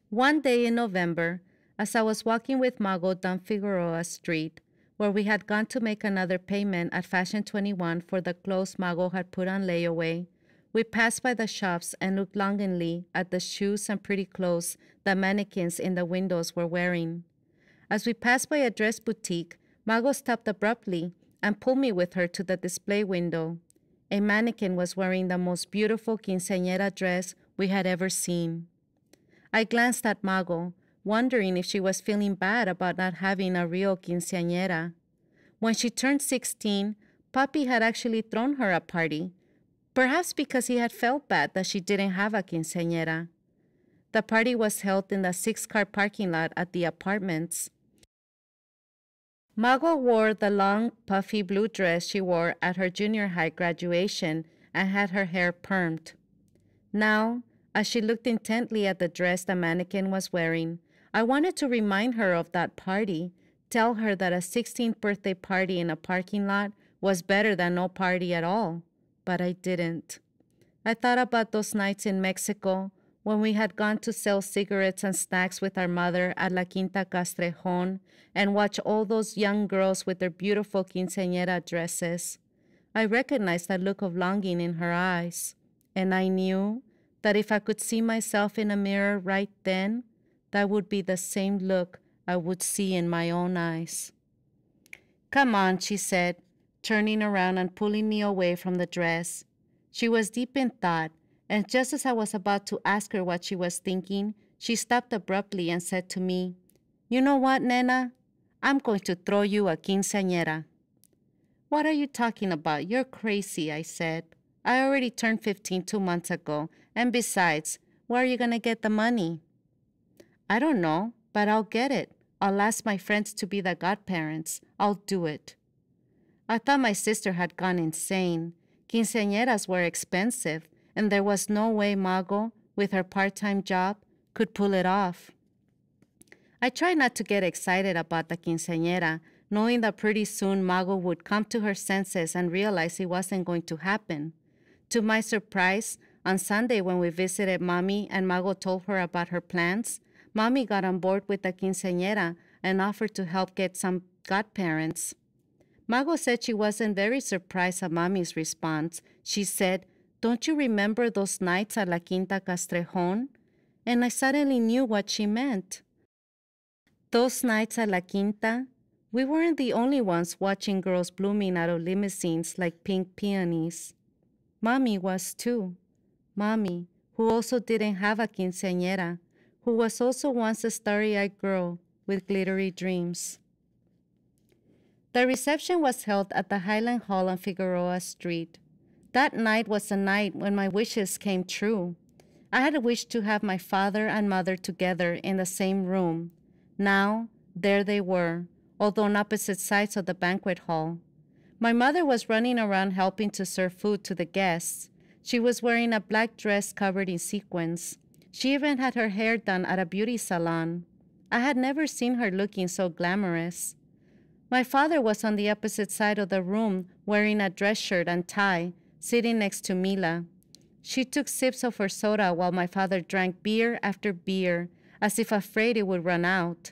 One day in November, as I was walking with Mago down Figueroa Street, where we had gone to make another payment at Fashion 21 for the clothes Mago had put on layaway, we passed by the shops and looked longingly at the shoes and pretty clothes the mannequins in the windows were wearing. As we passed by a dress boutique, Mago stopped abruptly and pulled me with her to the display window. A mannequin was wearing the most beautiful quinceañera dress we had ever seen. I glanced at Mago, wondering if she was feeling bad about not having a real quinceañera. When she turned 16, Papi had actually thrown her a party, perhaps because he had felt bad that she didn't have a quinceañera. The party was held in the 6-car parking lot at the apartments. Mago wore the long, puffy blue dress she wore at her junior high graduation and had her hair permed. Now, as she looked intently at the dress the mannequin was wearing, I wanted to remind her of that party, tell her that a 16th birthday party in a parking lot was better than no party at all, but I didn't. I thought about those nights in Mexico when we had gone to sell cigarettes and snacks with our mother at La Quinta Castrejon and watch all those young girls with their beautiful quinceañera dresses. I recognized that look of longing in her eyes, and I knew that if I could see myself in a mirror right then, that would be the same look I would see in my own eyes. "Come on," she said, turning around and pulling me away from the dress. She was deep in thought, and just as I was about to ask her what she was thinking, she stopped abruptly and said to me, "You know what, nena? I'm going to throw you a quinceañera." "What are you talking about? You're crazy," I said. "I already turned 15 2 months ago, and besides, where are you going to get the money?" "I don't know, but I'll get it. I'll ask my friends to be the godparents. I'll do it." I thought my sister had gone insane. Quinceañeras were expensive, and there was no way Mago, with her part-time job, could pull it off. I tried not to get excited about the quinceañera, knowing that pretty soon Mago would come to her senses and realize it wasn't going to happen. To my surprise, on Sunday when we visited Mommy and Mago told her about her plans, Mommy got on board with the quinceañera and offered to help get some godparents. Mago said she wasn't very surprised at Mommy's response. She said, "Don't you remember those nights at La Quinta Castrejon?" And I suddenly knew what she meant. Those nights at La Quinta, we weren't the only ones watching girls blooming out of limousines like pink peonies. Mommy was too. Mommy, who also didn't have a quinceañera, who was also once a starry-eyed girl with glittery dreams. The reception was held at the Highland Hall on Figueroa Street. That night was the night when my wishes came true. I had wished to have my father and mother together in the same room. Now, there they were, although on opposite sides of the banquet hall. My mother was running around helping to serve food to the guests. She was wearing a black dress covered in sequins. She even had her hair done at a beauty salon. I had never seen her looking so glamorous. My father was on the opposite side of the room wearing a dress shirt and tie, sitting next to Mila. She took sips of her soda while my father drank beer after beer, as if afraid it would run out.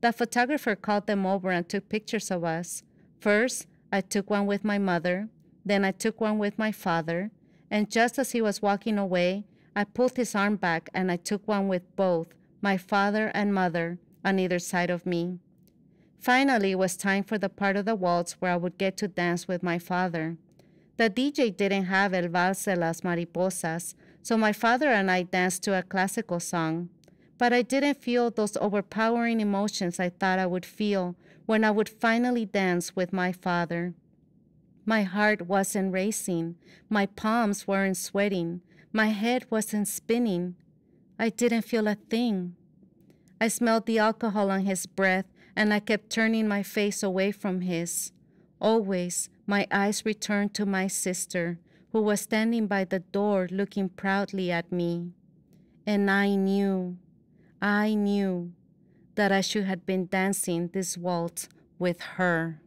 The photographer called them over and took pictures of us. First, I took one with my mother, then I took one with my father, and just as he was walking away, I pulled his arm back and I took one with both, my father and mother, on either side of me. Finally, it was time for the part of the waltz where I would get to dance with my father. The DJ didn't have El Vals de las Mariposas, so my father and I danced to a classical song. But I didn't feel those overpowering emotions I thought I would feel when I would finally dance with my father. My heart wasn't racing, my palms weren't sweating, my head wasn't spinning. I didn't feel a thing. I smelled the alcohol on his breath, and I kept turning my face away from his. Always, my eyes returned to my sister, who was standing by the door looking proudly at me. And I knew that I should have been dancing this waltz with her.